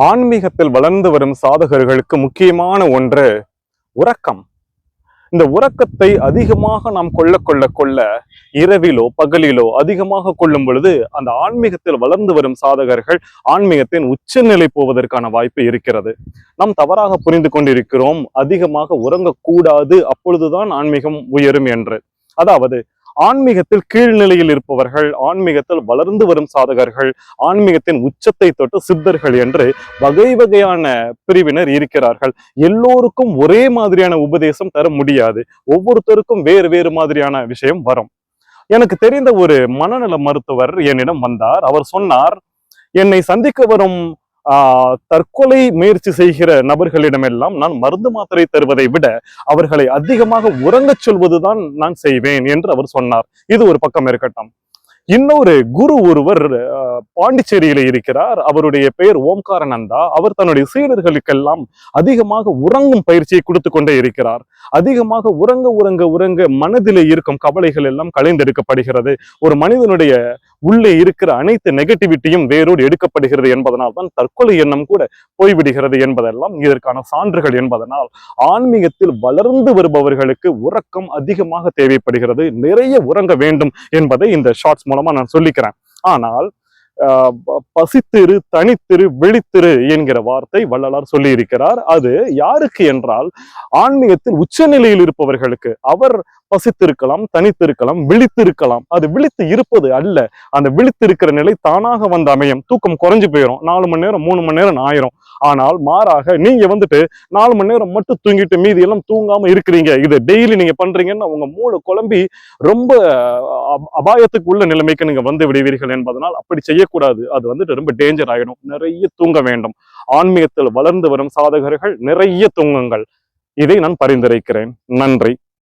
ஆன்மீகத்தில் வளர்ந்து வரும் சாதகர்களுக்கு முக்கியமான ஒன்று உறக்கம். இந்த உறக்கத்தை அதிகமாக நாம் கொள்ள இரவிலோ பகலிலோ அதிகமாக கொள்ளும் பொழுது அந்த ஆன்மீகத்தில் வளர்ந்து வரும் சாதகர்கள் ஆன்மீகத்தின் உச்சநிலை போவதற்கான வாய்ப்பு இருக்கிறது. நாம் தவறாக புரிந்து கொண்டிருக்கிறோம், அதிகமாக உறங்கக்கூடாது, அப்பொழுதுதான் ஆன்மீகம் உயரும் என்று. அதாவது ஆன்மீகத்தில் கீழ்நிலையில் இருப்பவர்கள், ஆன்மீகத்தில் வளர்ந்து வரும் சாதகர்கள், ஆன்மீகத்தின் உச்சத்தை தொட்டு சித்தர்கள் என்று வகை வகையான பிரிவினர் இருக்கிறார்கள். எல்லோருக்கும் ஒரே மாதிரியான உபதேசம் தர முடியாது. ஒவ்வொருத்தருக்கும் வேறு வேறு மாதிரியான விஷயம் வரும். எனக்கு தெரிந்த ஒரு மனநல மருத்துவர் என்னிடம் வந்தார். அவர் சொன்னார், என்னை சந்திக்க வரும் தற்கொலை முயற்சி செய்கிற நபர்களிடமெல்லாம் நான் மருந்து மாத்திரை தருவதை விட அவர்களை அதிகமாக உறங்கச் சொல்வதுதான் நான் செய்வேன் என்று அவர் சொன்னார். இது ஒரு பக்கம் இருக்கட்டும். இன்னொரு குரு ஒருவர் பாண்டிச்சேரியில இருக்கிறார். அவருடைய பெயர் ஓம்காரானந்தா. அவர் தன்னுடைய சீடர்களுக்கெல்லாம் அதிகமாக உறங்கும் பயிற்சியை கொடுத்து கொண்டே இருக்கிறார். அதிகமாக உறங்க உறங்க உறங்க மனதிலே இருக்கும் கவலைகள் எல்லாம் களைந்தெடுக்கப்படுகிறது. ஒரு மனிதனுடைய உள்ளே இருக்கிற அனைத்து நெகட்டிவிட்டியும் வேரோடு எடுக்கப்படுகிறது என்பதனால் தான் தற்கொலை எண்ணம் கூட போய்விடுகிறது என்பதெல்லாம் இதற்கான சான்றுகள் என்பதனால் ஆன்மீகத்தில் வளர்ந்து வருபவர்களுக்கு உறக்கம் அதிகமாக தேவைப்படுகிறது. நிறைய உறங்க வேண்டும் என்பதை இந்த ஷார்ட்ஸ் மூலமா நான் சொல்லிக்கிறேன். ஆனால் பசித்திரு, தனித்திரு, விழித்திரு என்கிற வார்த்தை வள்ளலார் சொல்லி இருக்கிறார். அது யாருக்கு என்றால் ஆன்மீகத்தில் உச்சநிலையில் இருப்பவர்களுக்கு. அவர் பசித்திருக்கலாம், தனித்திருக்கலாம், விழித்திருக்கலாம். அது விழித்து இருப்பது அல்ல. அந்த விழித்திருக்கிற நிலை தானாக வந்து அமையும். தூக்கம் குறைஞ்சு போயிடும். 4 மணி நேரம் 3 மணி நேரம் ஆயிரும். ஆனால் மாறாக நீங்க 4 மணி நேரம் மட்டும் தூங்கிட்டு மீதி எல்லாம் தூங்காம இருக்கிறீங்க, இது டெய்லி நீங்க பண்றீங்கன்னு உங்க மூளை குழம்பி ரொம்ப அபாயத்துக்கு உள்ள நிலைமைக்கு நீங்க வந்து விடுவீர்கள் என்பதனால் அப்படி செய்யக்கூடாது. அது ரொம்ப டேஞ்சர் ஆயிடும். நிறைய தூங்க வேண்டும். ஆன்மீகத்தில் வளர்ந்து வரும் சாதகர்கள் நிறைய தூங்குங்கள். இதை நான் பரிந்துரைக்கிறேன். நன்றி.